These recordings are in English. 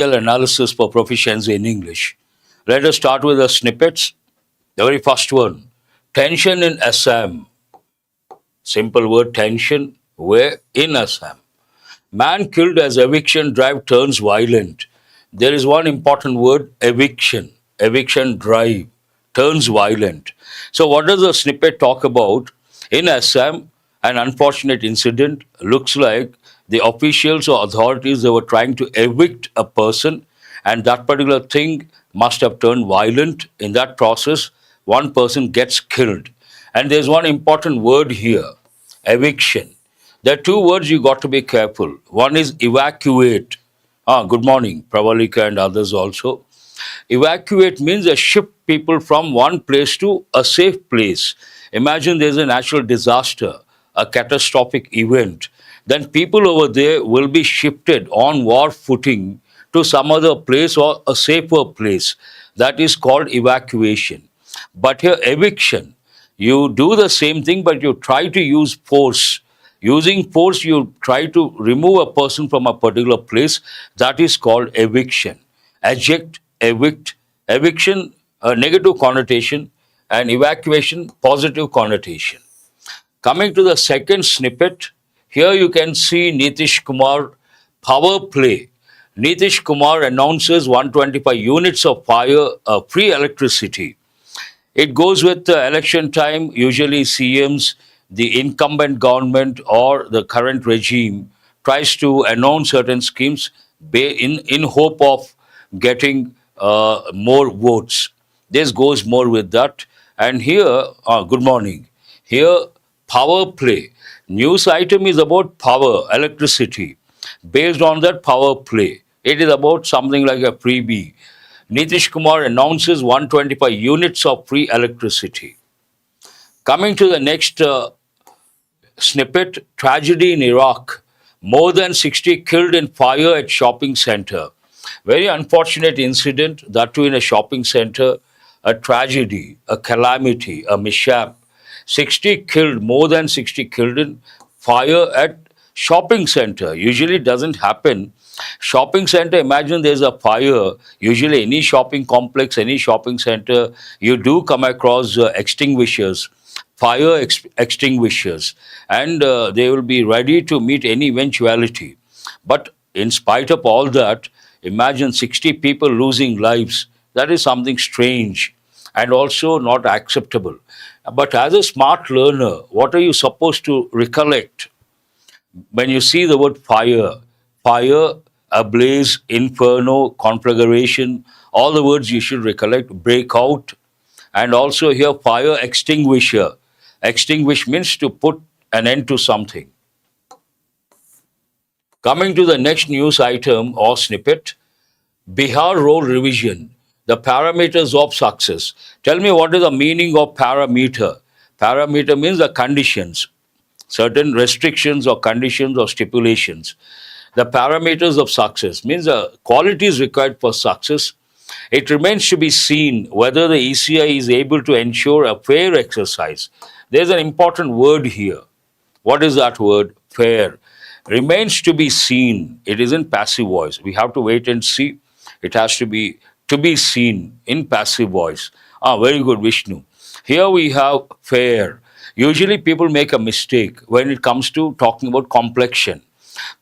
Analysis for proficiency in English. Let us start with the snippets. The very first one, tension in Assam. Simple word tension, where in Assam. Man killed as eviction drive turns violent. There is one important word, eviction. Eviction drive turns violent. So, what does the snippet talk about? In Assam, an unfortunate incident looks like the officials or authorities, they were trying to evict a person, and that particular thing must have turned violent. In that process, one person gets killed. And there's one important word here, eviction. There are two words you got to be careful. One is evacuate. Good morning, Pravalika and others also. Evacuate means shift people from one place to a safe place. Imagine there's a natural disaster, a catastrophic event. Then people over there will be shifted on war footing to some other place or a safer place. That is called evacuation. But here, eviction, you do the same thing, but you try to use force. Using force, you try to remove a person from a particular place. That is called eviction. Eject, evict, eviction, a negative connotation, and evacuation, positive connotation. Coming to the second snippet, here you can see Nitish Kumar power play. Nitish Kumar announces 125 units of free electricity. It goes with the election time. Usually, CMs, the incumbent government, or the current regime tries to announce certain schemes in hope of getting more votes. This goes more with that. And here, good morning. Here, power play. News item is about power, electricity. Based on that power play, it is about something like a freebie. Nitish Kumar announces 125 units of free electricity. Coming to the next snippet, tragedy in Iraq. More than 60 killed in fire at shopping center. Very unfortunate incident, that too in a shopping center. A tragedy, a calamity, a mishap. 60 killed, more than 60 killed in fire at shopping center. Usually doesn't happen. Shopping center, imagine there's a fire. Usually any shopping complex, any shopping center, you do come across extinguishers, fire extinguishers, and they will be ready to meet any eventuality. But in spite of all that, imagine 60 people losing lives. That is something strange and also not acceptable. But as a smart learner, what are you supposed to recollect when you see the word fire? Fire, ablaze, inferno, conflagration, all the words you should recollect, breakout, and also here fire extinguisher. Extinguish means to put an end to something. Coming to the next news item or snippet, Bihar role revision, the parameters of success. Tell me what is the meaning of parameter. Parameter means the conditions, certain restrictions or conditions or stipulations. The parameters of success means the qualities required for success. It remains to be seen whether the ECI is able to ensure a fair exercise. There's an important word here. What is that word? Fair. Remains to be seen. It is in passive voice. We have to wait and see. It has to be seen in passive voice. Very good, Vishnu. Here we have fair. Usually people make a mistake when it comes to talking about complexion.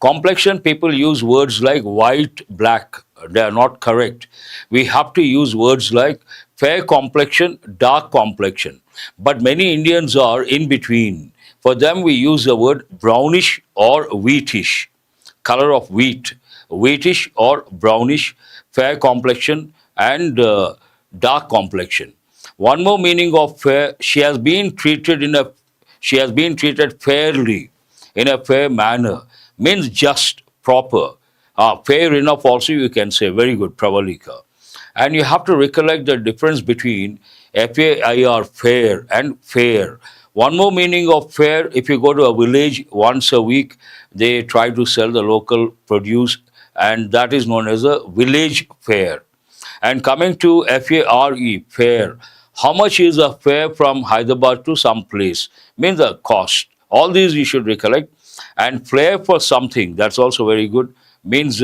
Complexion, people use words like white, black. They are not correct. We have to use words like fair complexion, dark complexion. But many Indians are in between. For them, we use the word brownish or wheatish, color of wheat, wheatish or brownish, fair complexion, and dark complexion. One more meaning of fair: she has been treated fairly, in a fair manner, means just, proper. Fair enough also you can say. Very good, Pravalika. And you have to recollect the difference between FAIR, fair, and fair. One more meaning of fair: if you go to a village once a week, they try to sell the local produce, and that is known as a village fair. And coming to FARE, fare, how much is a fare from Hyderabad to some place? Means the cost. All these you should recollect. And flair for something, that's also very good, means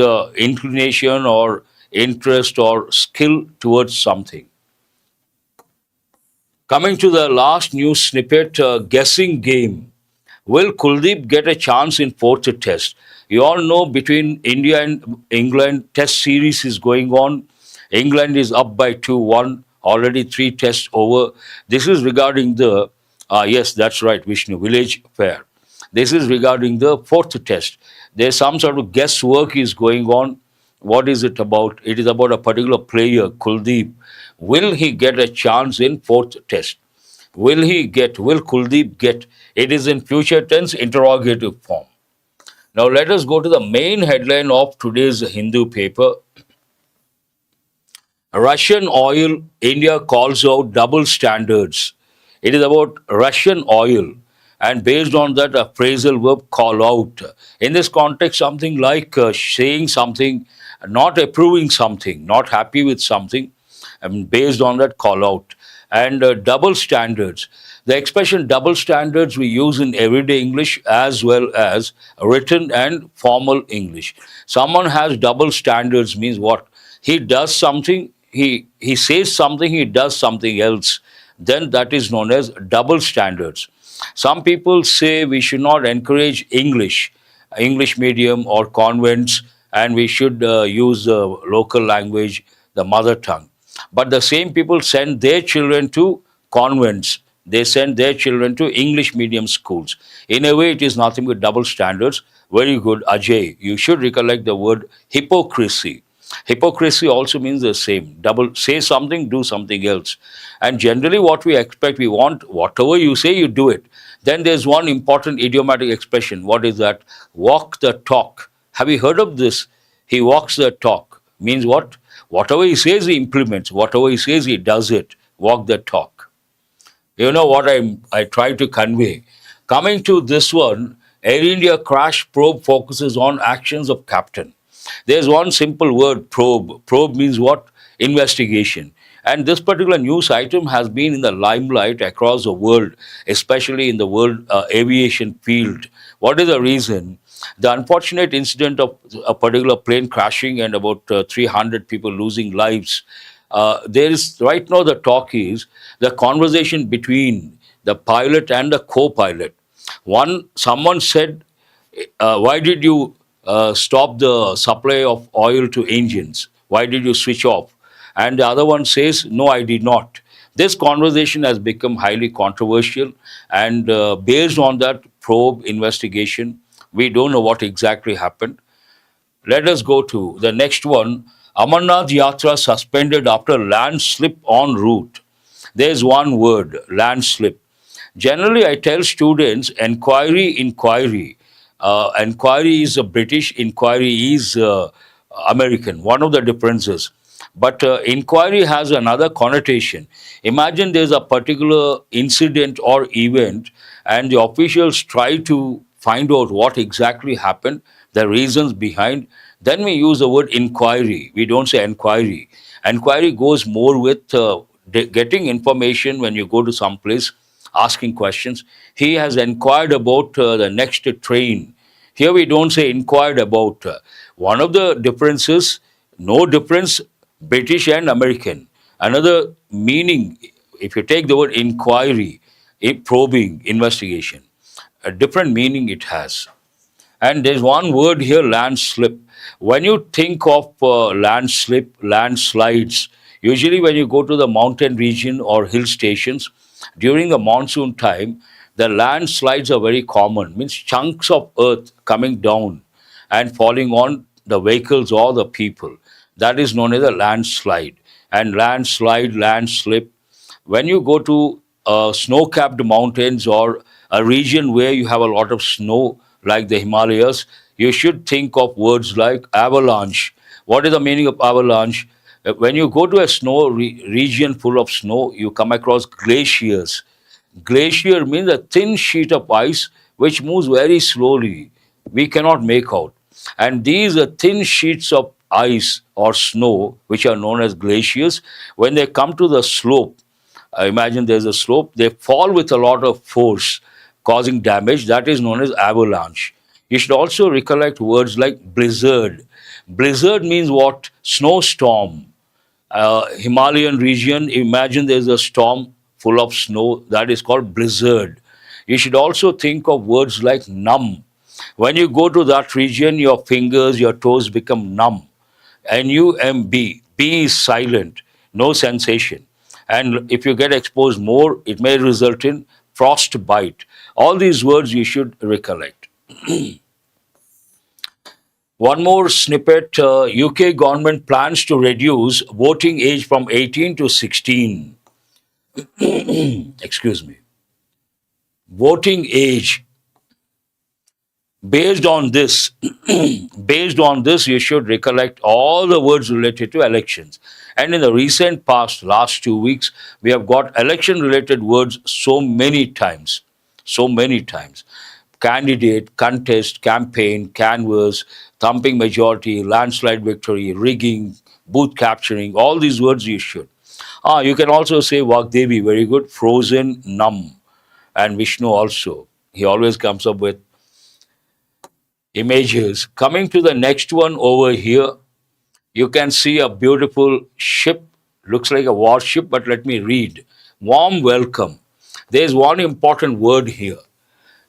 inclination or interest or skill towards something. Coming to the last news snippet, guessing game. Will Kuldeep get a chance in fourth test? You all know between India and England, test series is going on. England is up by 2-1, already three tests over. This is regarding the, yes, that's right, Vishnu, village fair. This is regarding the fourth test. There's some sort of guesswork is going on. What is it about? It is about a particular player, Kuldeep. Will he get a chance in fourth test? Will Kuldeep get? It is in future tense, interrogative form. Now let us go to the main headline of today's Hindu paper. Russian oil, India calls out double standards. It is about Russian oil, and based on that, a phrasal verb call out. In this context, something like saying something, not approving something, not happy with something, and based on that, call out. And double standards. The expression double standards we use in everyday English as well as written and formal English. Someone has double standards means what? He does something, he says something, he does something else. Then that is known as double standards. Some people say we should not encourage English medium or convents, and we should use the local language, the mother tongue. But the same people send their children to convents. They send their children to English medium schools. In a way, it is nothing but double standards. Very good, Ajay. You should recollect the word hypocrisy. Hypocrisy also means the same. Double, say something, do something else. And generally, what we expect, we want whatever you say, you do it. Then there's one important idiomatic expression. What is that? Walk the talk. Have you heard of this? He walks the talk. Means what? Whatever he says, he implements. Whatever he says, he does it. Walk the talk. You know what I try to convey. Coming to this one, Air India crash probe focuses on actions of captain. There's one simple word, probe. Probe means what? Investigation. And this particular news item has been in the limelight across the world, especially in the world aviation field. What is the reason? The unfortunate incident of a particular plane crashing and about 300 people losing lives. There is right now the talk is the conversation between the pilot and the co-pilot. Someone said, "Why did you stop the supply of oil to engines? Why did you switch off?" And the other one says, "No, I did not." This conversation has become highly controversial, and based on that probe investigation, we don't know what exactly happened. Let us go to the next one. Amarnath Yatra suspended after landslip en route. There's one word, landslip. Generally, I tell students inquiry. Inquiry is a British, inquiry is American, one of the differences. But inquiry has another connotation. Imagine there's a particular incident or event, and the officials try to find out what exactly happened, the reasons behind. Then we use the word inquiry. We don't say enquiry. Enquiry goes more with getting information when you go to some place, asking questions. He has inquired about the next train. Here we don't say inquired about. One of the differences, no difference, British and American. Another meaning, if you take the word inquiry, probing, investigation, a different meaning it has. And there's one word here, landslip. When you think of landslip, landslides, usually when you go to the mountain region or hill stations, during the monsoon time, the landslides are very common, means chunks of earth coming down and falling on the vehicles or the people. That is known as a landslide. And landslide, landslip, when you go to snow-capped mountains or a region where you have a lot of snow, like the Himalayas, you should think of words like avalanche. What is the meaning of avalanche? When you go to a snow region full of snow, you come across glaciers. Glacier means a thin sheet of ice which moves very slowly. We cannot make out. And these are thin sheets of ice or snow, which are known as glaciers, when they come to the slope, imagine there's a slope, they fall with a lot of force, causing damage. That is known as avalanche. You should also recollect words like blizzard. Blizzard means what? Snowstorm. Himalayan region, imagine there's a storm full of snow, that is called blizzard. You should also think of words like numb. When you go to that region, your fingers, your toes become numb. NUMB, B is silent, no sensation. And if you get exposed more, it may result in frostbite. All these words you should recollect. One more snippet, UK government plans to reduce voting age from 18 to 16. Excuse me. Voting age. Based on this, based on this, you should recollect all the words related to elections. And in the recent past, last 2 weeks, we have got election-related words so many times. So many times. Candidate, contest, campaign, canvass, thumping majority, landslide victory, rigging, booth capturing, all these words you should. You can also say Vagdevi, very good, frozen, numb, and Vishnu also. He always comes up with images. Coming to the next one over here, you can see a beautiful ship. Looks like a warship, but let me read. Warm welcome. There's one important word here.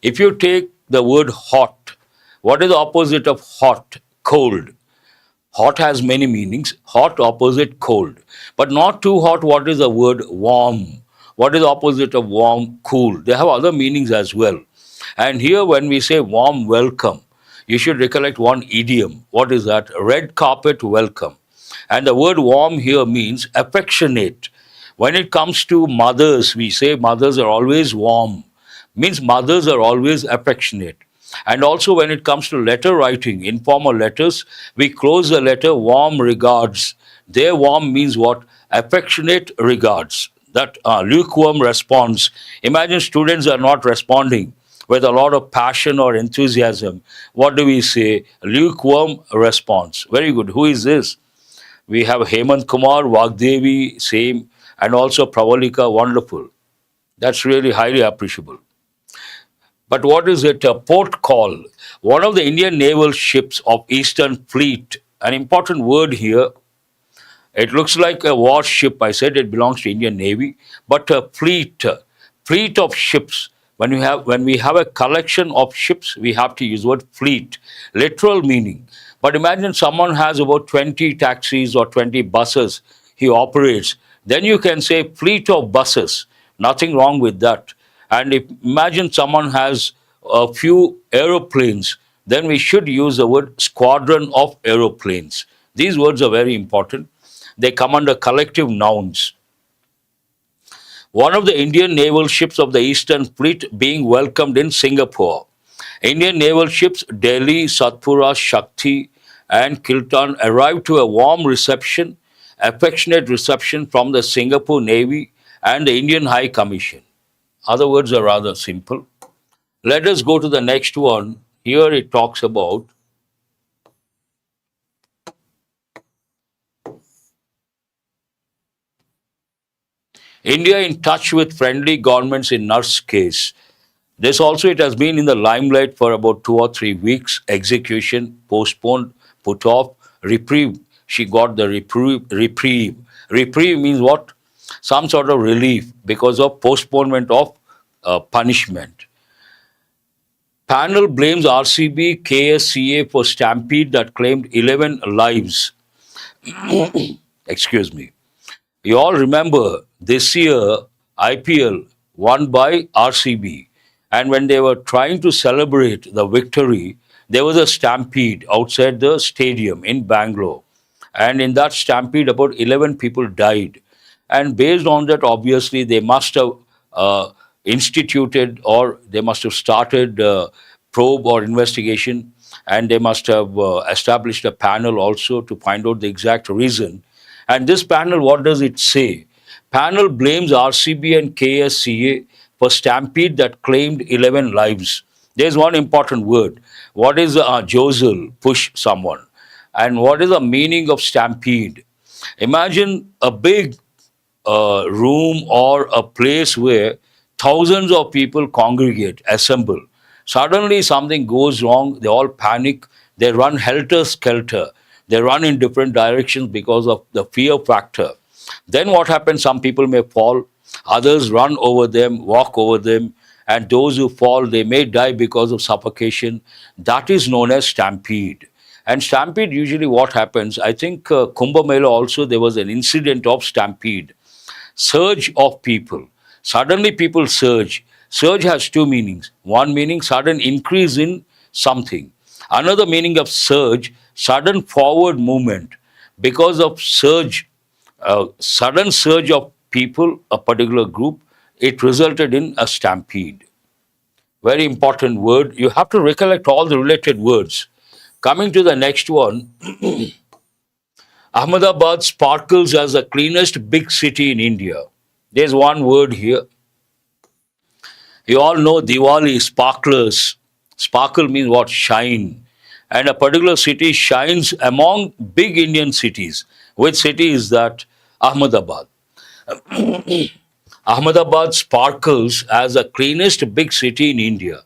If you take the word hot, what is the opposite of hot? Cold. Hot has many meanings. Hot opposite cold. But not too hot, what is the word warm? What is the opposite of warm? Cool. They have other meanings as well. And here when we say warm welcome, you should recollect one idiom. What is that? Red carpet welcome. And the word warm here means affectionate. When it comes to mothers, we say mothers are always warm. Means mothers are always affectionate. And also when it comes to letter writing, informal letters, we close the letter warm regards. Their warm means what? Affectionate regards. That lukewarm response. Imagine students are not responding with a lot of passion or enthusiasm. What do we say? Lukewarm response. Very good. Who is this? We have Hemant Kumar, Vagdevi, same, and also Pravalika, wonderful. That's really highly appreciable. But what is it? A port call. One of the Indian naval ships of Eastern Fleet. An important word here. It looks like a warship. I said it belongs to Indian Navy, but a fleet of ships. When we have a collection of ships, we have to use the word fleet, literal meaning. But imagine someone has about 20 taxis or 20 buses he operates. Then you can say fleet of buses. Nothing wrong with that. And if imagine someone has a few aeroplanes, then we should use the word squadron of aeroplanes. These words are very important. They come under collective nouns. One of the Indian naval ships of the Eastern Fleet being welcomed in Singapore. Indian naval ships Delhi, Satpura, Shakti, and Kiltan arrived to a warm reception, affectionate reception from the Singapore Navy and the Indian High Commission. Other words are rather simple. Let us go to the next one. Here it talks about India in touch with friendly governments in nurse case. This also, it has been in the limelight for about 2 or 3 weeks. Execution postponed, put off, reprieve. She got the reprieve. Reprieve means what? Some sort of relief because of postponement of punishment. Panel blames RCB KSCA for stampede that claimed 11 lives. Excuse me. You all remember this year IPL won by RCB, and when they were trying to celebrate the victory, there was a stampede outside the stadium in Bangalore. And in that stampede, about 11 people died. And based on that, obviously, they must have instituted or they must have started probe or investigation, and they must have established a panel also to find out the exact reason. And this panel, what does it say? Panel blames RCB and KSCA for stampede that claimed 11 lives. There's one important word. What is jostle, push someone? And what is the meaning of stampede? Imagine a big room or a place where thousands of people congregate, assemble. Suddenly something goes wrong, they all panic, they run helter-skelter. They run in different directions because of the fear factor. Then what happens? Some people may fall, others run over them, walk over them, and those who fall, they may die because of suffocation. That is known as stampede. And stampede, usually what happens, I think Kumbh Mela also, there was an incident of stampede. Surge of people. Suddenly people surge. Surge has two meanings. One meaning, sudden increase in something. Another meaning of surge, sudden forward movement. Because of surge, sudden surge of people, a particular group, it resulted in a stampede. Very important word. You have to recollect all the related words. Coming to the next one, Ahmedabad sparkles as the cleanest big city in India. There's one word here. You all know Diwali, sparklers. Sparkle means what? Shine. And a particular city shines among big Indian cities. Which city is that? Ahmedabad. Ahmedabad sparkles as the cleanest big city in India.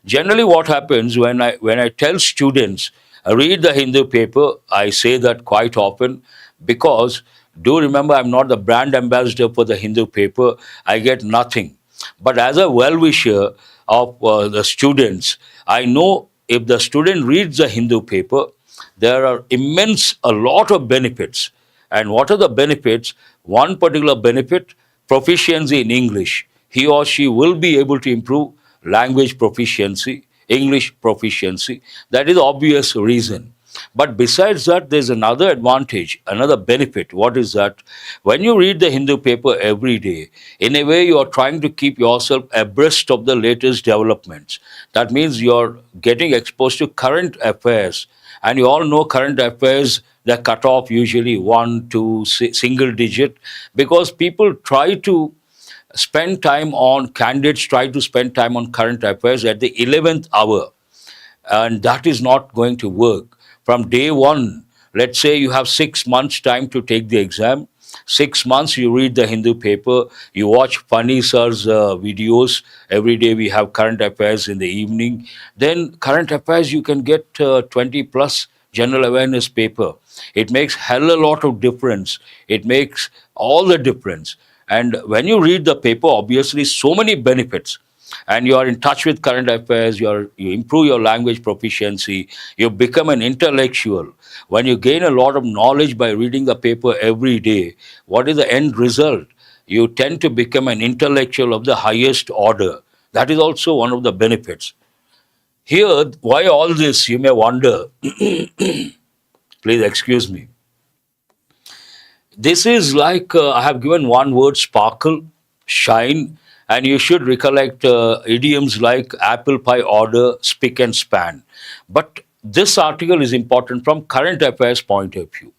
Generally, what happens when I tell students read the Hindu paper, I say that quite often because do remember I'm not the brand ambassador for the Hindu paper. I get nothing. But as a well-wisher of the students, I know if the student reads the Hindu paper, there are a lot of benefits. And what are the benefits? One particular benefit, proficiency in English. He or she will be able to improve language proficiency, English proficiency. That is the obvious reason. But besides that, there's another advantage, another benefit. What is that? When you read the Hindu paper every day, in a way you are trying to keep yourself abreast of the latest developments. That means you're getting exposed to current affairs. And you all know current affairs, the cutoff usually one, two, single digit, because people try to spend time on, candidates try to spend time on current affairs at the 11th hour. And that is not going to work. From day one, let's say you have 6 months time to take the exam. 6 months you read the Hindu paper, you watch funny sir's videos. Every day we have current affairs in the evening. Then current affairs you can get 20 plus general awareness paper. It makes hell a lot of difference. It makes all the difference. And when you read the paper, obviously so many benefits. And you are in touch with current affairs, you improve your language proficiency, you become an intellectual. When you gain a lot of knowledge by reading the paper every day, what is the end result? You tend to become an intellectual of the highest order. That is also one of the benefits. Here, why all this, you may wonder. Please excuse me. This is like I have given one word, sparkle, shine, and you should recollect idioms like apple pie order, spick and span. But this article is important from current affairs point of view.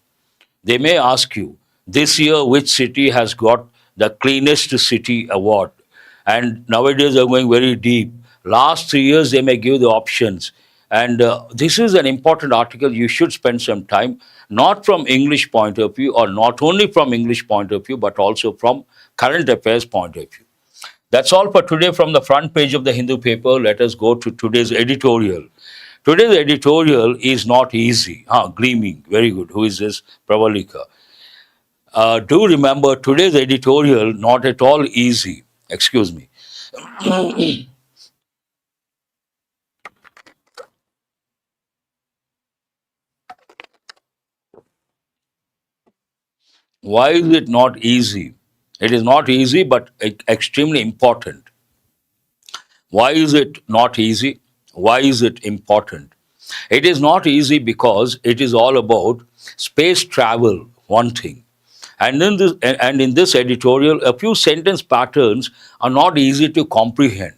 They may ask you, this year which city has got the cleanest city award? And nowadays they're going very deep. Last 3 years they may give the options. And this is an important article. You should spend some time, not from English point of view, or not only from English point of view, but also from current affairs point of view. That's all for today from the front page of the Hindu paper. Let us go to today's editorial. Today's editorial is not easy. Gleaming. Very good. Who is this? Pravalika. Do remember today's editorial, not at all easy. Excuse me. Why is it not easy? It is not easy, but extremely important. Why is it not easy? Why is it important? It is not easy because it is all about space travel, one thing. And in this editorial, a few sentence patterns are not easy to comprehend.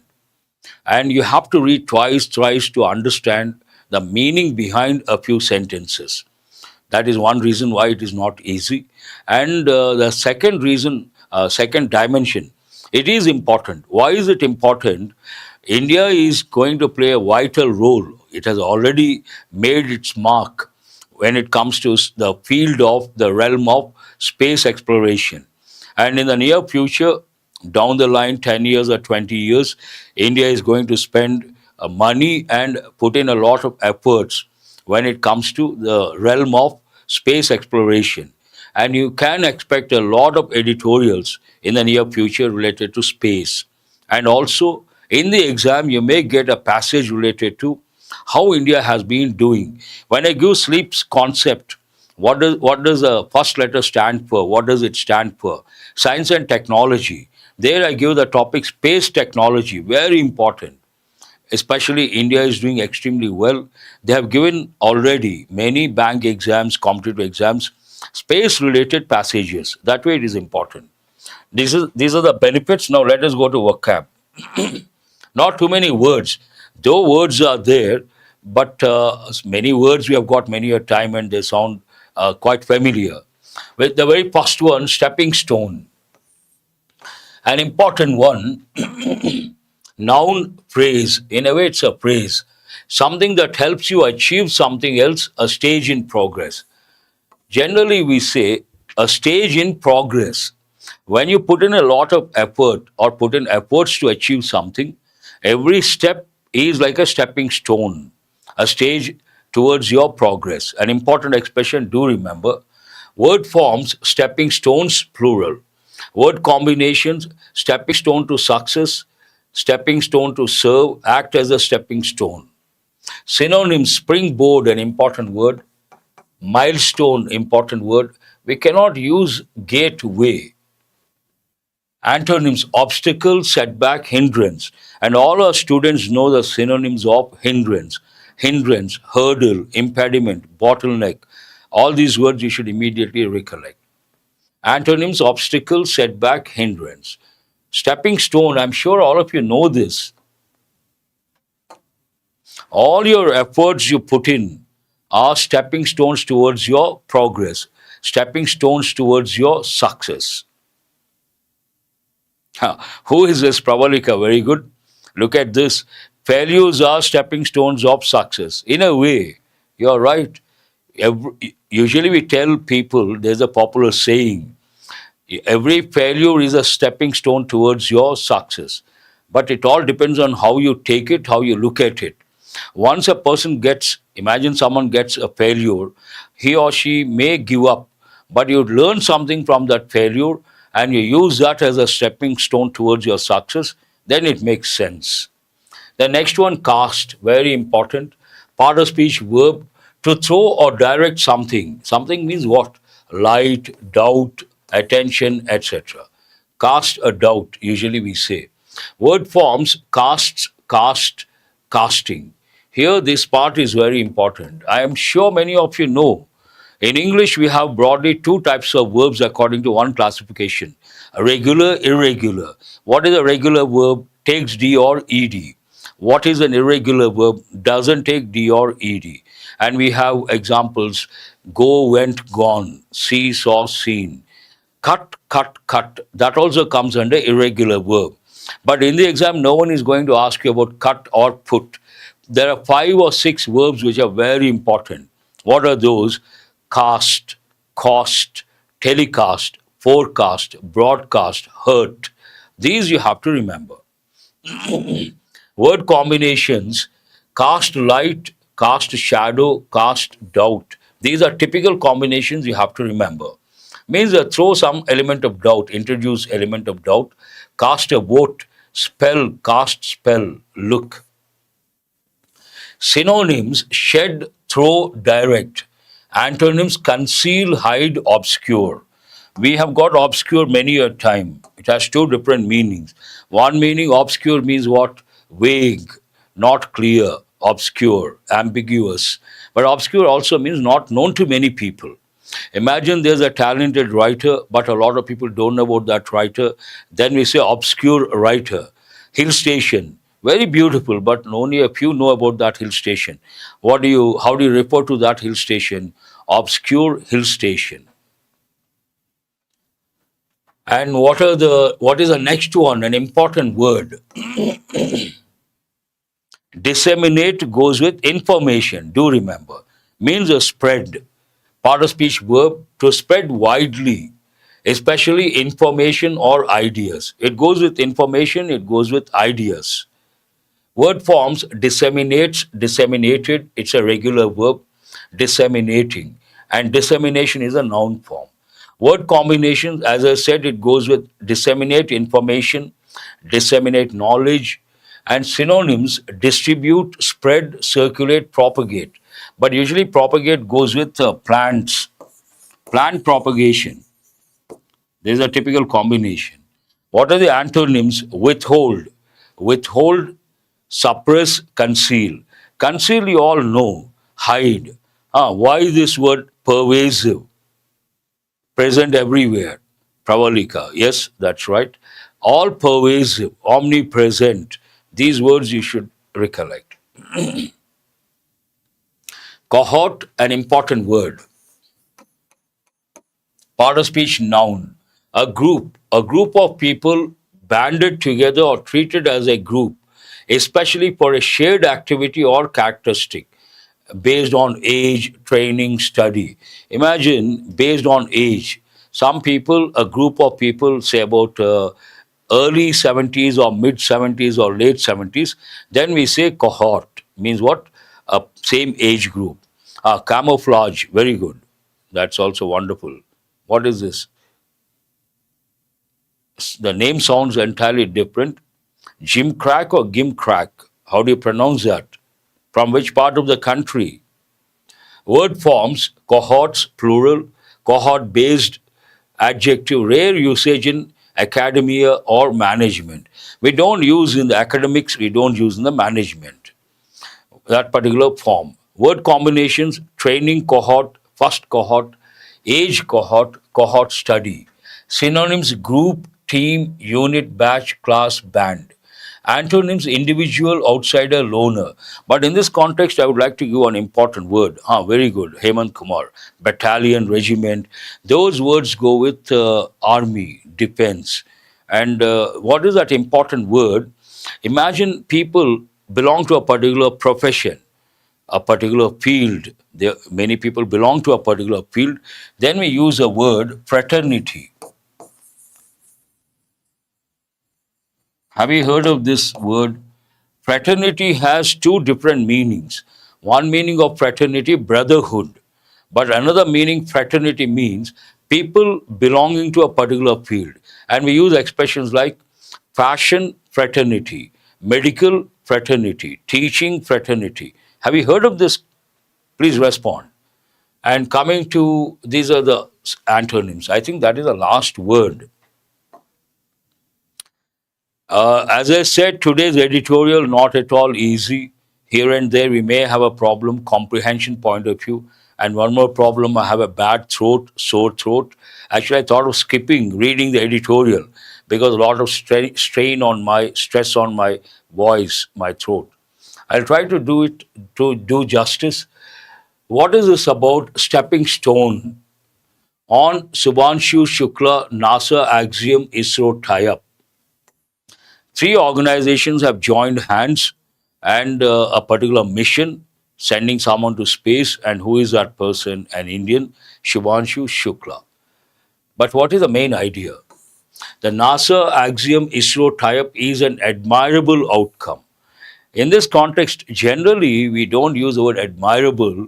And you have to read twice, thrice to understand the meaning behind a few sentences. That is one reason why it is not easy. And the second reason, second dimension, it is important. Why is it important? India is going to play a vital role. It has already made its mark when it comes to the field of the realm of space exploration. And in the near future, down the line, 10 years or 20 years, India is going to spend money and put in a lot of efforts when it comes to the realm of space exploration. And you can expect a lot of editorials in the near future related to space. And also, in the exam, you may get a passage related to how India has been doing. When I give sleep's concept, what does the first letter stand for? What does it stand for? Science and technology. There I give the topic space technology, very important. Especially India is doing extremely well. They have given already many bank exams, competitive exams, space related passages. That way it is important. These are the benefits. Now let us go to vocab. Not too many words. Though words are there, but many words we have got many a time and they sound quite familiar. With the very first one, stepping stone. An important one, noun phrase. In a way, it's a phrase. Something that helps you achieve something else, a stage in progress. Generally, we say a stage in progress. When you put in a lot of effort or put in efforts to achieve something, every step is like a stepping stone, a stage towards your progress. An important expression, do remember. Word forms, stepping stones, plural. Word combinations, stepping stone to success, stepping stone to serve, act as a stepping stone. Synonyms, springboard, an important word. Milestone, important word. We cannot use gateway. Antonyms, obstacle, setback, hindrance. And all our students know the synonyms of hindrance. Hindrance, hurdle, impediment, bottleneck. All these words you should immediately recollect. Antonyms, obstacle, setback, hindrance. Stepping stone, I'm sure all of you know this. All your efforts you put in are stepping stones towards your progress, stepping stones towards your success. Who is this Pravalika? Very good. Look at this. Failures are stepping stones of success. In a way, you're right. Usually we tell people, there's a popular saying, every failure is a stepping stone towards your success. But it all depends on how you take it, how you look at it. Once a person gets, imagine someone gets a failure, he or she may give up, but you learn something from that failure and you use that as a stepping stone towards your success, then it makes sense. The next one, cast, very important. Part of speech verb, to throw or direct something. Something means what? Light, doubt, attention, etc. Cast a doubt, usually we say. Word forms, casts, cast, casting. Here, this part is very important. I am sure many of you know. In English, we have broadly two types of verbs according to one classification: regular, irregular. What is a regular verb? Takes D or ED. What is an irregular verb? Doesn't take D or ED. And we have examples: go, went, gone, see, saw, seen. Cut, cut, cut. That also comes under irregular verb. But in the exam, no one is going to ask you about cut or put. There are 5 or 6 verbs which are very important. What are those? Cast, cost, telecast, forecast, broadcast, hurt. These you have to remember. Word combinations, cast light, cast shadow, cast doubt. These are typical combinations you have to remember. Means throw some element of doubt, introduce element of doubt. Cast a vote, spell, cast, spell, look. Synonyms, shed, throw, direct. Antonyms, conceal, hide, obscure. We have got obscure many a time. It has 2 different meanings. One meaning, obscure means what? Vague, not clear, obscure, ambiguous. But obscure also means not known to many people. Imagine there's a talented writer, but a lot of people don't know about that writer. Then we say obscure writer. Hill station, very beautiful, but only a few know about that hill station. How do you refer to that hill station? Obscure hill station. And what is the next one? An important word. Disseminate goes with information. Do remember. Means a spread. Part of speech verb, to spread widely, especially information or ideas. It goes with information, it goes with ideas. Word forms, disseminates, disseminated, it's a regular verb. disseminating, and dissemination is a noun form. Word combinations, as I said, it goes with disseminate information, disseminate knowledge, and synonyms distribute, spread, circulate, propagate. But usually propagate goes with plants, plant propagation. There's a typical combination. What are the antonyms? Withhold. Withhold, suppress, conceal. Conceal, you all know. Hide. Why this word pervasive? Present everywhere. Pravalika. Yes, that's right. All pervasive, omnipresent. These words you should recollect. Cohort, an important word. Part of speech noun. A group of people banded together or treated as a group, especially for a shared activity or characteristic based on age, training, study. Imagine based on age. Some people, a group of people, say about early 70s or mid 70s or late 70s, then we say cohort. Means what? A same age group. Camouflage, very good. That's also wonderful. What is this? The name sounds entirely different. Jim Crack or Gim Crack? How do you pronounce that? From which part of the country? Word forms, cohorts, plural, cohort based adjective, rare usage in academia or management. We don't use in the academics, we don't use in the management. That particular form. Word combinations, training cohort, first cohort, age cohort, cohort study. Synonyms, group, team, unit, batch, class, band. Antonyms, individual, outsider, loner. But in this context, I would like to give an important word. Very good, Hemant Kumar. Battalion, regiment. Those words go with army, defense. And what is that important word? Imagine people belong to a particular profession, a particular field. Many people belong to a particular field. Then we use a word fraternity. Have you heard of this word? Fraternity has two different meanings. One meaning of fraternity, brotherhood. But another meaning, fraternity means people belonging to a particular field. And we use expressions like fashion fraternity, medical fraternity, teaching fraternity. Have you heard of this? Please respond. And coming to, these are the antonyms. I think that is the last word. As I said, today's editorial not at all easy. Here and there we may have a problem, comprehension point of view. And one more problem, I have a bad throat, sore throat. Actually, I thought of skipping reading the editorial because a lot of stress on my voice, my throat. I'll try to do it to do justice. What is this about? Stepping stone on Subhanshu Shukla NASA Axiom ISRO tie-up. Three organizations have joined hands and a particular mission, sending someone to space. And who is that person? An Indian, Subhanshu Shukla. But what is the main idea? The NASA Axiom ISRO tie-up is an admirable outcome. In this context, generally, we don't use the word admirable.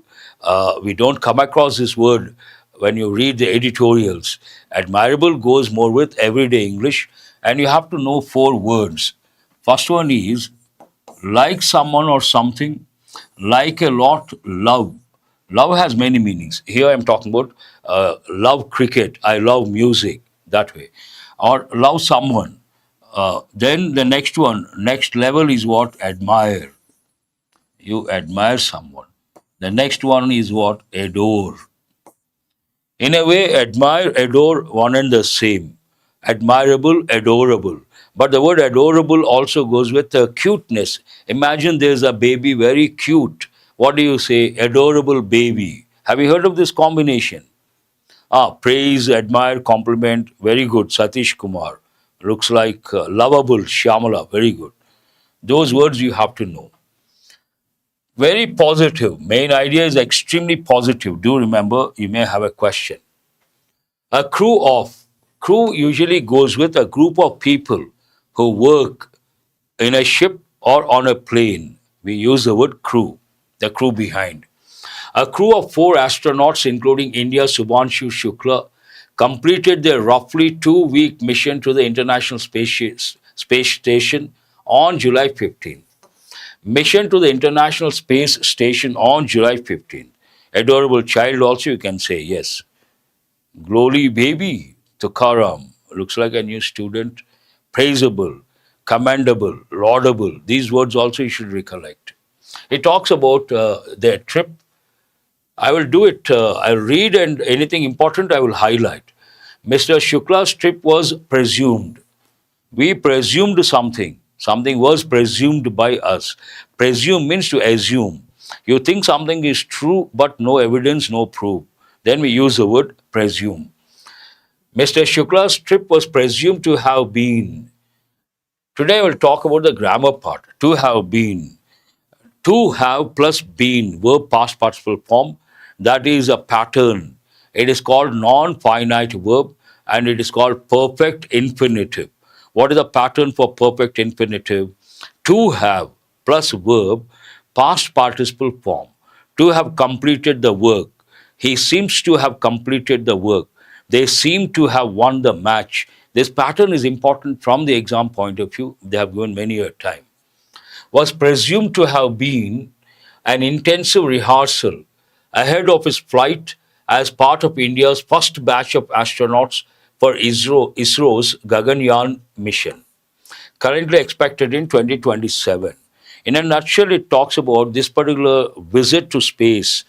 We don't come across this word when you read the editorials. Admirable goes more with everyday English, and you have to know four words. First one is like someone or something, like a lot, love. Love has many meanings. Here I'm talking about love cricket, I love music, that way. Or love someone. Then the next one, next level is what? Admire. You admire someone. The next one is what? Adore. In a way, admire, adore, one and the same. Admirable, adorable. But the word adorable also goes with cuteness. Imagine there's a baby very cute. What do you say? Adorable baby. Have you heard of this combination? Praise, admire, compliment. Very good. Satish Kumar. Looks like lovable. Shyamala. Very good. Those words you have to know. Very positive. Main idea is extremely positive. Do remember, you may have a question. A crew of. Crew usually goes with a group of people who work in a ship or on a plane. We use the word crew, the crew behind. A crew of 4 astronauts, including India's Subhanshu Shukla, completed their roughly 2-week mission to the International Space Station on July 15. Mission to the International Space Station on July 15. Adorable child also, you can say, yes. Glory baby, Tukaram, looks like a new student. Praisable, commendable, laudable. These words also you should recollect. It talks about their trip. I will do it. I'll read, and anything important I will highlight. Mr. Shukla's trip was presumed. We presumed something. Something was presumed by us. Presume means to assume. You think something is true, but no evidence, no proof. Then we use the word presume. Mr. Shukla's trip was presumed to have been. Today I will talk about the grammar part. To have been. To have plus been, verb past participle form, that is a pattern. It is called non-finite verb and it is called perfect infinitive. What is the pattern for perfect infinitive? To have plus verb, past participle form. To have completed the work. He seems to have completed the work. They seem to have won the match. This pattern is important from the exam point of view. They have given many a time. Was presumed to have been an intensive rehearsal ahead of his flight as part of India's first batch of astronauts for ISRO's Gaganyaan mission, currently expected in 2027. In a nutshell, it talks about this particular visit to space,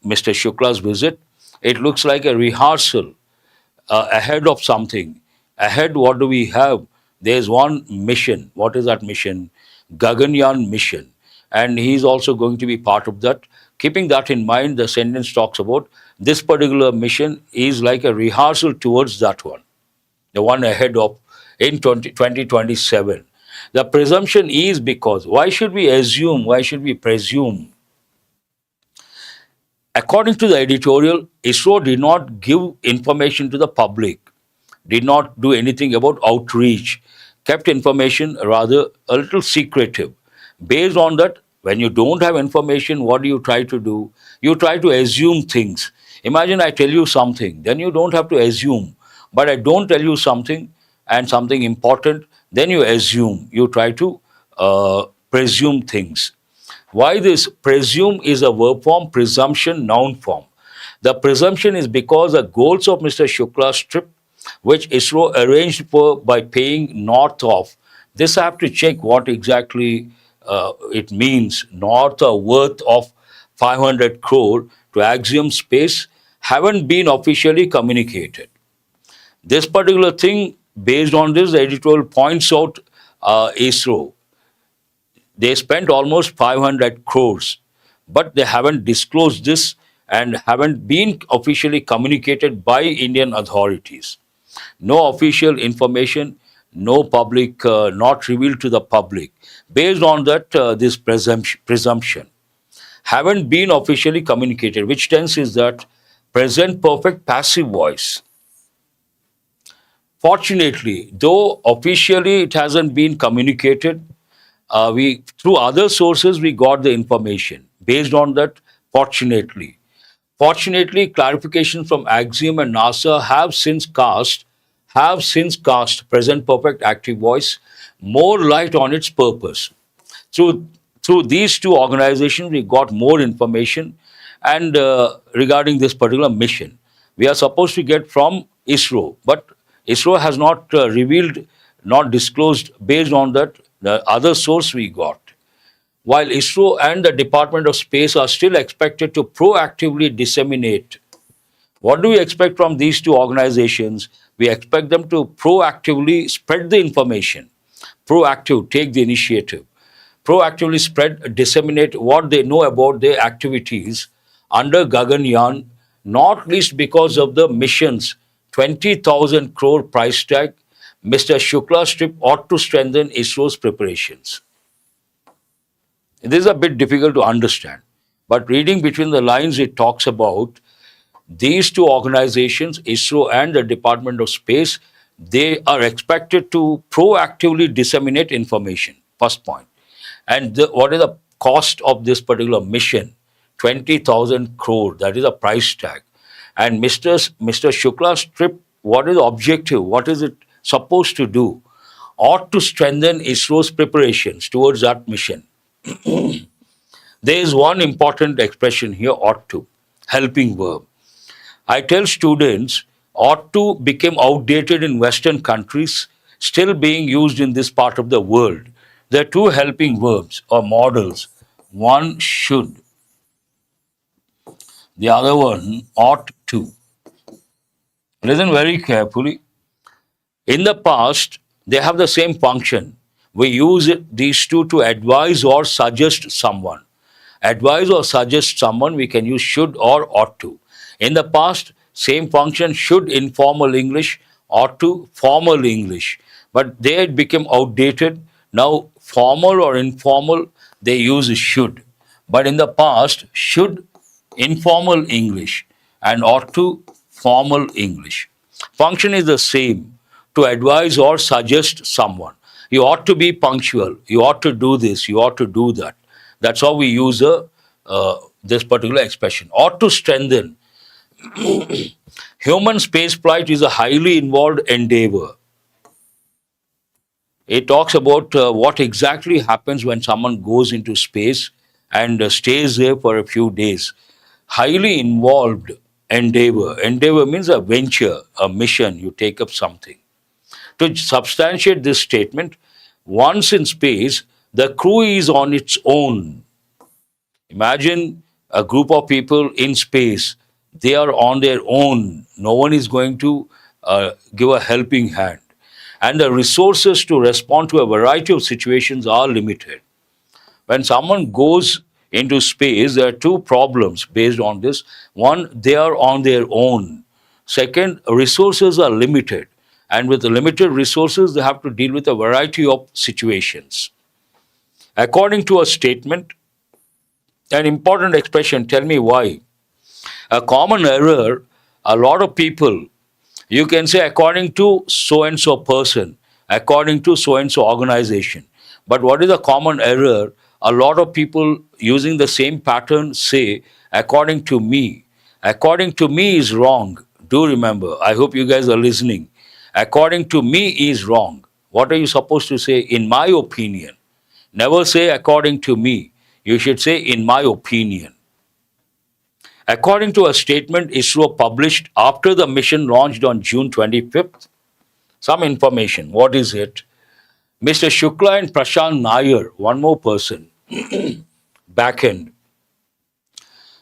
Mr. Shukla's visit. It looks like a rehearsal ahead of something. Ahead, what do we have? There's one mission. What is that mission? Gaganyaan mission. And he's also going to be part of that. Keeping that in mind, the sentence talks about this particular mission is like a rehearsal towards that one, the one ahead of in 2027. The presumption is because, why should we assume, why should we presume? According to the editorial, ISRO did not give information to the public, did not do anything about outreach, kept information rather a little secretive. Based on that, when you don't have information, what do you try to do? You try to assume things. Imagine I tell you something, then you don't have to assume. But I don't tell you something and something important, then you assume. You try to presume things. Why this? Presume is a verb form, presumption, noun form. The presumption is because the goals of Mr. Shukla's trip, which ISRO arranged for by paying north of, this I have to check what exactly it means, north or worth of 500 crore to Axiom Space, haven't been officially communicated. This particular thing, based on this, the editorial points out ISRO. They spent almost 500 crores, but they haven't disclosed this and haven't been officially communicated by Indian authorities. No official information, no public, not revealed to the public. Based on that, this presumption haven't been officially communicated. Which tense is that? Present perfect passive voice. Fortunately, though officially it hasn't been communicated, we through other sources we got the information. Based on that, fortunately, clarification from Axiom and NASA have since cast present perfect active voice more light on its purpose. Through through these two organizations, we got more information and regarding this particular mission. We are supposed to get from ISRO, but ISRO has not revealed, not disclosed. Based on that, the other source we got. While ISRO and the Department of Space are still expected to proactively disseminate. What do we expect from these two organizations? We expect them to proactively spread the information. Proactive, take the initiative. Proactively spread, disseminate what they know about their activities under Gaganyaan, not least because of the mission's 20,000 crore price tag. Mr. Shukla's trip ought to strengthen ISRO's preparations. This is a bit difficult to understand, but reading between the lines, it talks about these two organizations, ISRO and the Department of Space, they are expected to proactively disseminate information, first point. And what is the cost of this particular mission? 20,000 crore. That is a price tag. And Mr. Shukla's trip, what is the objective? What is it supposed to do? Ought to strengthen ISRO's preparations towards that mission. There is one important expression here, ought to, helping verb. I tell students, ought to become outdated in Western countries, still being used in this part of the world. There are two helping verbs or models. One should, the other one ought to. Listen very carefully. In the past, they have the same function. We use these two to advise or suggest someone. Advise or suggest someone, we can use should or ought to. In the past, same function, should informal English, ought to formal English. But they had become outdated. Now, formal or informal, they use should. But in the past, should informal English and ought to formal English. Function is the same, to advise or suggest someone. You ought to be punctual. You ought to do this. You ought to do that. That's how we use this particular expression. Ought to strengthen. Human spaceflight is a highly involved endeavor. It talks about what exactly happens when someone goes into space and stays there for a few days. Highly involved endeavor. Endeavor means a venture, a mission. You take up something. To substantiate this statement, once in space, the crew is on its own. Imagine a group of people in space. They are on their own. No one is going to give a helping hand. And the resources to respond to a variety of situations are limited. When someone goes into space, there are two problems based on this. One, they are on their own. Second, resources are limited. And with the limited resources, they have to deal with a variety of situations. According to a statement, an important expression, tell me why. A common error, a lot of people, you can say according to so and so person, according to so and so organization. But what is a common error? A lot of people using the same pattern say, according to me. According to me is wrong. Do remember, I hope you guys are listening. According to me is wrong. What are you supposed to say? In my opinion. Never say according to me. You should say in my opinion. According to a statement ISRO published after the mission launched on June 25th, some information. What is it? Mr. Shukla and Prashant Nair, one more person, back end,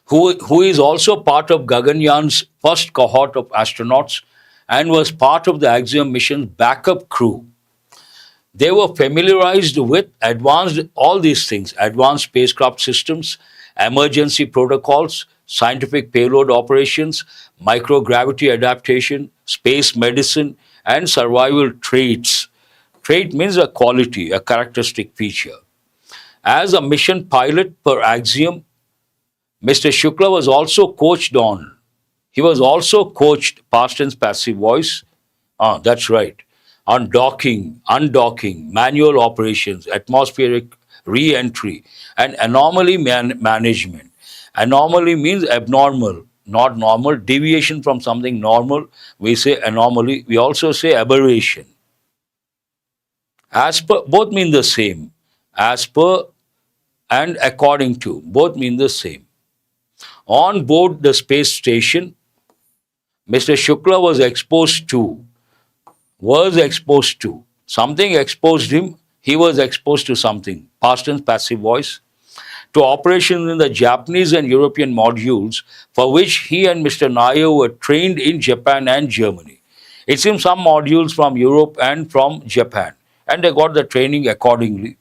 who is also part of Gaganyaan's first cohort of astronauts and was part of the Axiom mission's backup crew. They were familiarized with all these things, advanced spacecraft systems, emergency protocols, scientific payload operations, microgravity adaptation, space medicine, and survival traits. Trait means a quality, a characteristic feature. As a mission pilot per Axiom, Mr. Shukla was also coached on. He was also coached, past tense passive voice. That's right. On docking, undocking, manual operations, atmospheric re-entry, and anomaly management. Anomaly means abnormal, not normal. Deviation from something normal, we say anomaly. We also say aberration. As per, both mean the same. As per and according to, both mean the same. On board the space station, Mr. Shukla was exposed to. Something exposed him, he was exposed to something. Past tense passive voice. To operations in the Japanese and European modules, for which he and Mr. Nair were trained in Japan and Germany. It seems some modules from Europe and from Japan, and they got the training accordingly.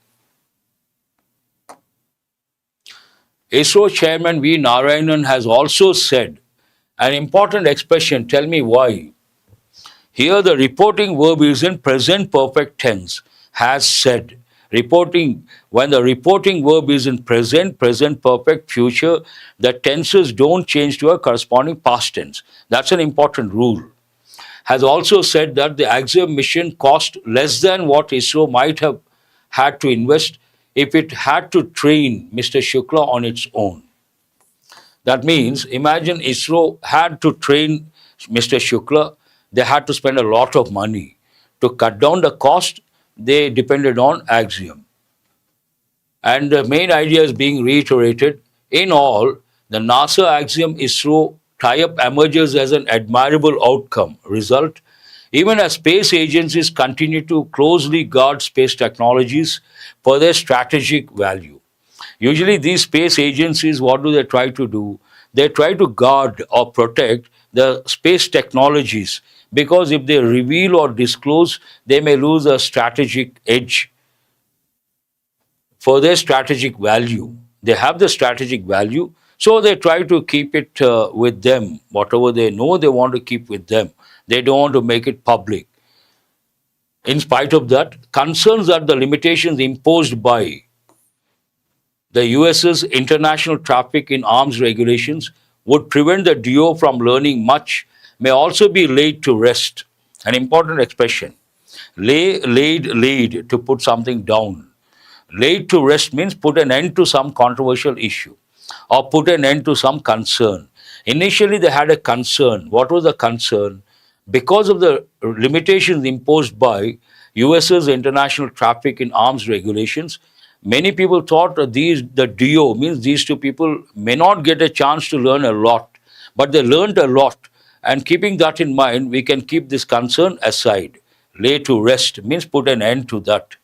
ISRO Chairman V. Narayanan has also said an important expression, tell me why. Here the reporting verb is in present perfect tense, has said. Reporting, when the reporting verb is in present perfect, future, the tenses don't change to a corresponding past tense. That's an important rule. Has also said that the Axiom mission cost less than what ISRO might have had to invest if it had to train Mr. Shukla on its own. That means, imagine ISRO had to train Mr. Shukla, they had to spend a lot of money. To cut down the cost, they depended on Axiom. And the main idea is being reiterated. In all, the NASA Axiom ISRO tie up emerges as an admirable outcome. Result, even as space agencies continue to closely guard space technologies for their strategic value. Usually, these space agencies, what do they try to do? They try to guard or protect the space technologies because if they reveal or disclose, they may lose a strategic edge for their strategic value. They have the strategic value, so they try to keep it with them. Whatever they know, they want to keep with them. They don't want to make it public. In spite of that, concerns that the limitations imposed by the US's international traffic in arms regulations would prevent the DO from learning much may also be laid to rest. An important expression. Laid to put something down. Laid to rest means put an end to some controversial issue or put an end to some concern. Initially, they had a concern. What was the concern? Because of the limitations imposed by US's international traffic in arms regulations, many people thought that the DO means these two people may not get a chance to learn a lot, but they learned a lot. And keeping that in mind, we can keep this concern aside. Lay to rest means put an end to that.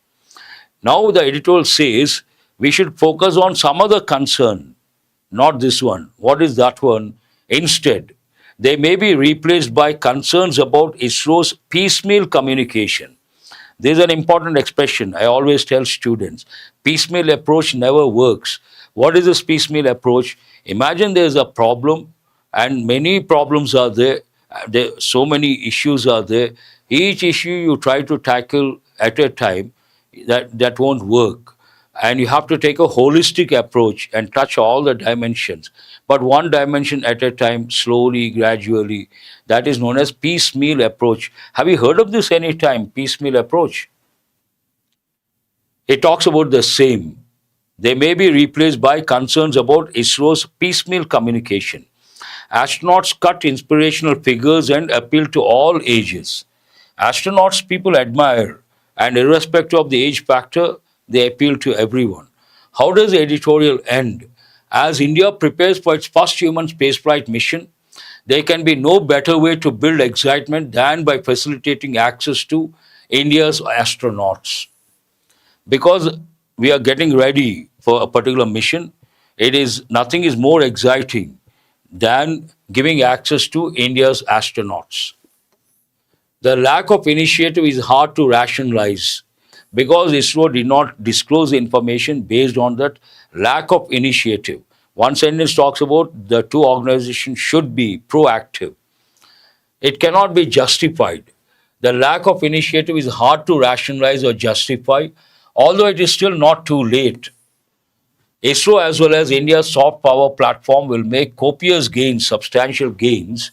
Now the editorial says we should focus on some other concern, not this one. What is that one? Instead, they may be replaced by concerns about ISRO's piecemeal communication. This is an important expression. I always tell students piecemeal approach never works. What is this piecemeal approach? Imagine there is a problem, and many problems are there. So many issues are there. Each issue you try to tackle at a time, that won't work. And you have to take a holistic approach and touch all the dimensions, but one dimension at a time, slowly, gradually. That is known as piecemeal approach. Have you heard of this any time, piecemeal approach? It talks about the same. They may be replaced by concerns about ISRO's piecemeal communication. Astronauts cut inspirational figures and appeal to all ages. Astronauts people admire, and irrespective of the age factor, they appeal to everyone. How does the editorial end? As India prepares for its first human spaceflight mission, there can be no better way to build excitement than by facilitating access to India's astronauts. Because we are getting ready for a particular mission, it is nothing is more exciting than giving access to India's astronauts. The lack of initiative is hard to rationalize because ISRO did not disclose information based on that lack of initiative. One sentence talks about the two organizations should be proactive. It cannot be justified. The lack of initiative is hard to rationalize or justify, although it is still not too late. ISRO as well as India's soft power platform will make copious gains, substantial gains,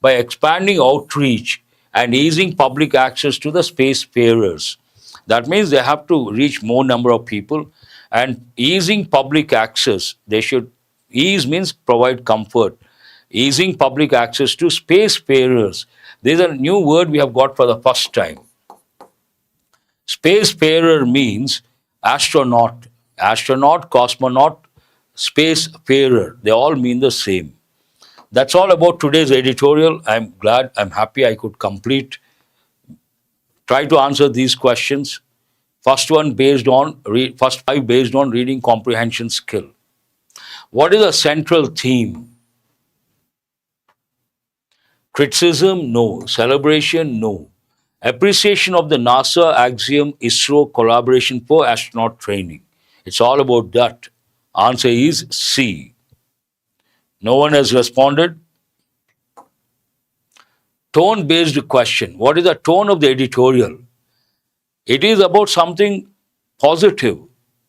by expanding outreach and easing public access to the spacefarers. That means they have to reach more number of people, and easing public access, they should, ease means provide comfort. Easing public access to spacefarers. This is a new word we have got for the first time. Spacefarer means astronaut. Astronaut, cosmonaut, spacefarer. They all mean the same. That's all about today's editorial. I'm happy I could complete. Try to answer these questions. First one based on, first five based on reading comprehension skill. What is a central theme? Criticism? No. Celebration? No. Appreciation of the NASA Axiom ISRO collaboration for astronaut training. It's all about that. Answer is C. No one has responded. Tone-based question. What is the tone of the editorial? It is about something positive,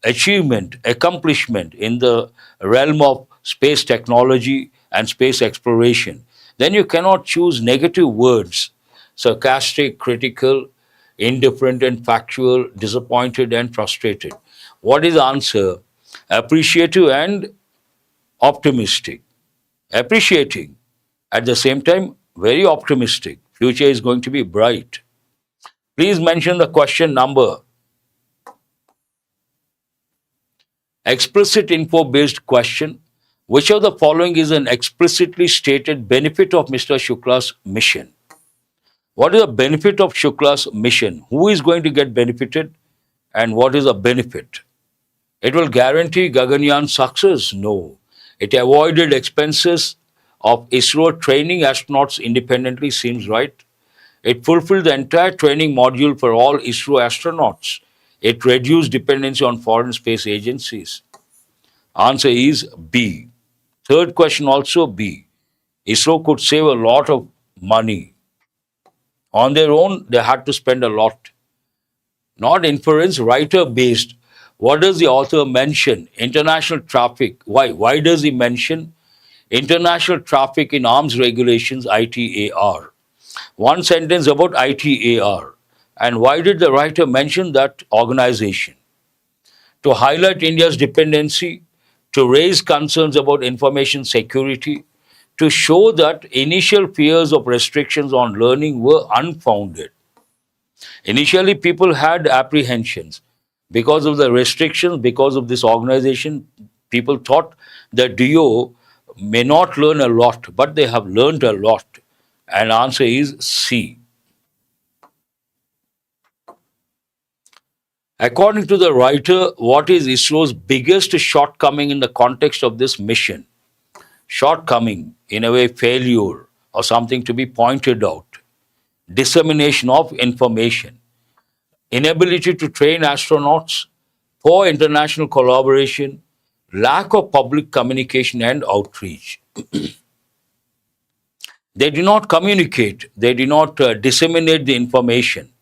achievement, accomplishment in the realm of space technology and space exploration. Then you cannot choose negative words, sarcastic, critical, indifferent and factual, disappointed and frustrated. What is the answer? Appreciative and optimistic. appreciating. At the same time, very optimistic. Future is going to be bright. Please mention the question number. Explicit info based question. Which of the following is an explicitly stated benefit of Mr. Shukla's mission? What is the benefit of Shukla's mission? Who is going to get benefited and what is the benefit? It will guarantee Gaganyaan success? No. It avoided expenses of ISRO training astronauts independently, seems right. It fulfilled the entire training module for all ISRO astronauts. It reduced dependency on foreign space agencies. Answer is B. Third question also B. ISRO could save a lot of money. On their own, they had to spend a lot. Not inference, writer based. What does the author mention? International traffic. Why? Why does he mention international traffic in arms regulations, ITAR? One sentence about ITAR. And why did the writer mention that organization? To highlight India's dependency, to raise concerns about information security, to show that initial fears of restrictions on learning were unfounded. Initially, people had apprehensions because of the restrictions, because of this organization. People thought that DO may not learn a lot, but they have learned a lot. And answer is C. According to the writer, what is ISRO's biggest shortcoming in the context of this mission? Shortcoming, in a way, failure or something to be pointed out. Dissemination of information, inability to train astronauts, poor international collaboration, lack of public communication and outreach. They do not communicate, they do not disseminate the information.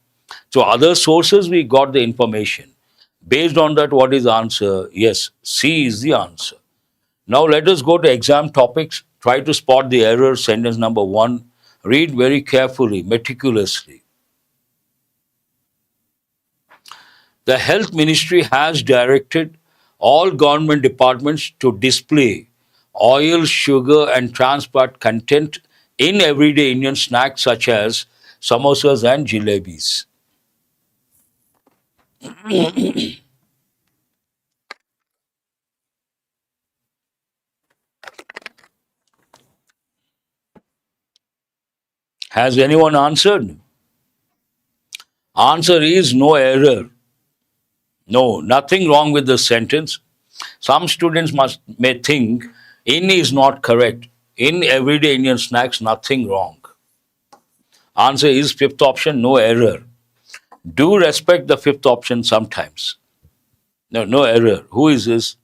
So, other sources we got the information. Based on that, what is the answer? Yes, C is the answer. Now, let us go to exam topics. Try to spot the error, sentence number 1. Read very carefully, meticulously. The Health Ministry has directed all government departments to display oil, sugar, and trans fat content in everyday Indian snacks such as samosas and jalebis. Has anyone answered? Answer is no error. No, nothing wrong with the sentence. Some students may think in is not correct. In everyday Indian snacks, nothing wrong. Answer is fifth option, no error. Do respect the fifth option sometimes. No, no error. Who is this?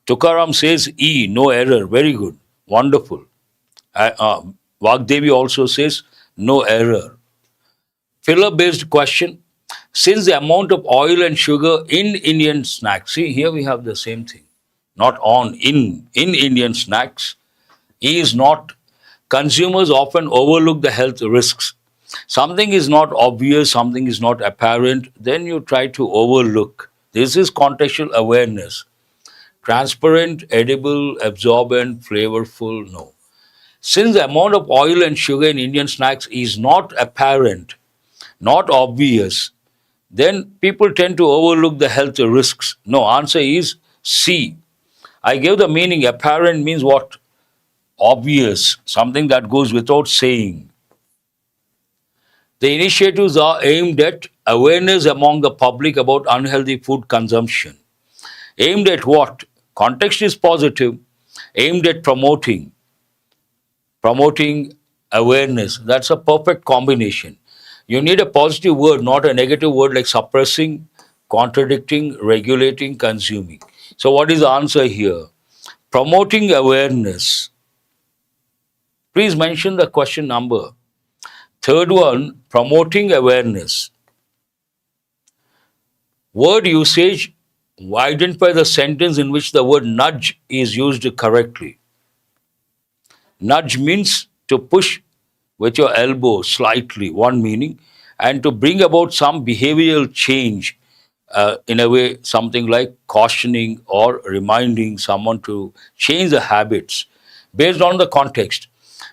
Tukaram says E, no error. Very good. Wonderful. Vagdevi also says no error. Filler based question. Since the amount of oil and sugar in Indian snacks, see here we have the same thing. Not on, in Indian snacks, is not, consumers often overlook the health risks. Something is not obvious, something is not apparent, then you try to overlook. This is contextual awareness. Transparent, edible, absorbent, flavorful, no. Since the amount of oil and sugar in Indian snacks is not apparent, not obvious, then people tend to overlook the health risks. No, answer is C. I gave the meaning. Apparent means what? Obvious, something that goes without saying. The initiatives are aimed at awareness among the public about unhealthy food consumption. Aimed at what? Context is positive. Aimed at promoting awareness. That's a perfect combination. You need a positive word, not a negative word like suppressing, contradicting, regulating, consuming. So, what is the answer here? Promoting awareness. Please mention the question number. Third one, promoting awareness. Word usage, identify the sentence in which the word nudge is used correctly. Nudge means to push with your elbow slightly, one meaning, and to bring about some behavioral change, in a way, something like cautioning or reminding someone to change the habits. based on the context.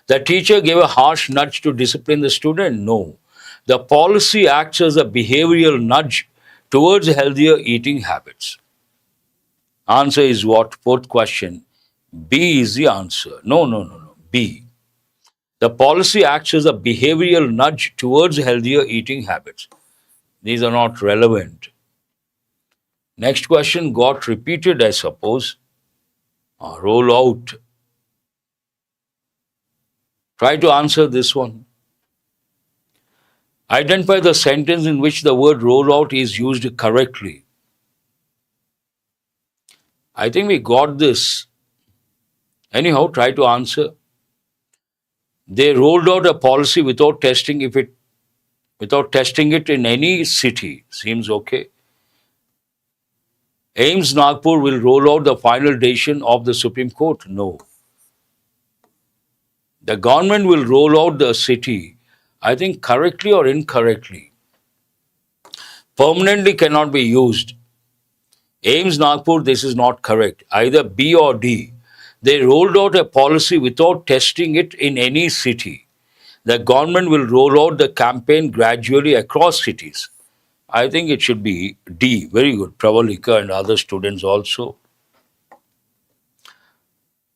The teacher gave a harsh nudge to discipline the student? No. The policy acts as a behavioral nudge towards healthier eating habits. Answer is what? Fourth question. B is the answer. No. B. The policy acts as a behavioral nudge towards healthier eating habits. These are not relevant. Next question got repeated, I suppose. Roll out. Try to answer this one. Identify the sentence in which the word roll out is used correctly. I think we got this. Anyhow, try to answer. They rolled out a policy without testing it in any city. Seems okay. AIIMS Nagpur will roll out the final decision of the Supreme Court? No. The government will roll out the city, I think correctly or incorrectly. Permanently cannot be used. AIIMS Nagpur, this is not correct. Either B or D. They rolled out a policy without testing it in any city. The government will roll out the campaign gradually across cities. I think it should be D. Very good. Pravalika and other students also.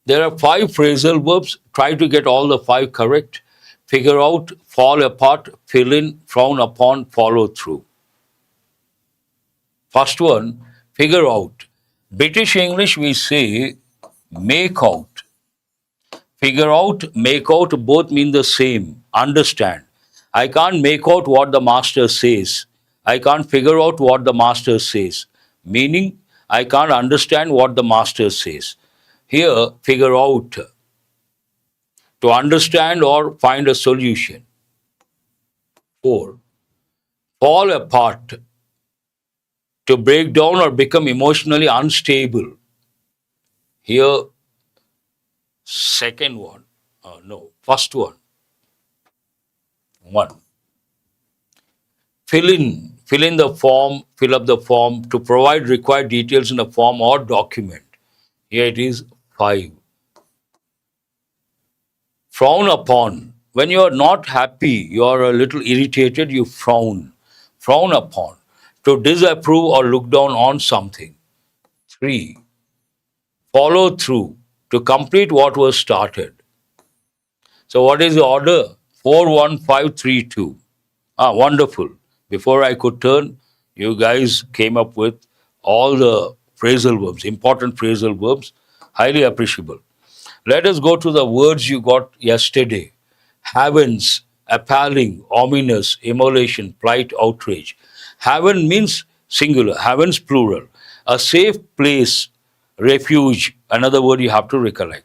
There are 5 phrasal verbs. Try to get all the 5 correct. Figure out, fall apart, fill in, frown upon, follow through. First one, figure out. British English we say make out. Figure out, make out both mean the same. Understand. I can't make out what the master says. I can't figure out what the master says. Meaning, I can't understand what the master says. Here, figure out. To understand or find a solution. 4. Fall apart. To break down or become emotionally unstable. Here, second one. First one. 1. Fill in the form, fill up the form to provide required details in the form or document. Here it is 5. Frown upon. When you are not happy, you are a little irritated, you frown. Frown upon. To disapprove or look down on something. 3. Follow through. To complete what was started. So what is the order? 4, 1, 5, 3, 2. Wonderful. Before I could turn, you guys came up with all the phrasal verbs, important phrasal verbs, highly appreciable. Let us go to the words you got yesterday. Heavens, appalling, ominous, immolation, plight, outrage. Heaven means singular, heavens plural. A safe place, refuge, another word you have to recollect.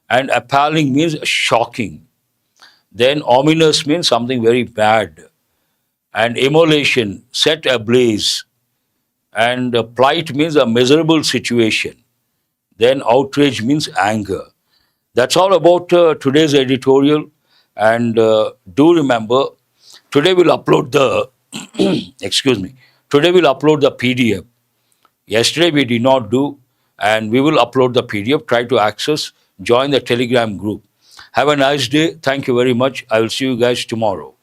And appalling means shocking. Then ominous means something very bad. And immolation, set ablaze. And plight means a miserable situation. Then outrage means anger. That's all about today's editorial. And do remember, today we'll upload the, today we'll upload the PDF. Yesterday we did not do, and we will upload the PDF. Try to access, join the Telegram group. Have a nice day. Thank you very much. I will see you guys tomorrow.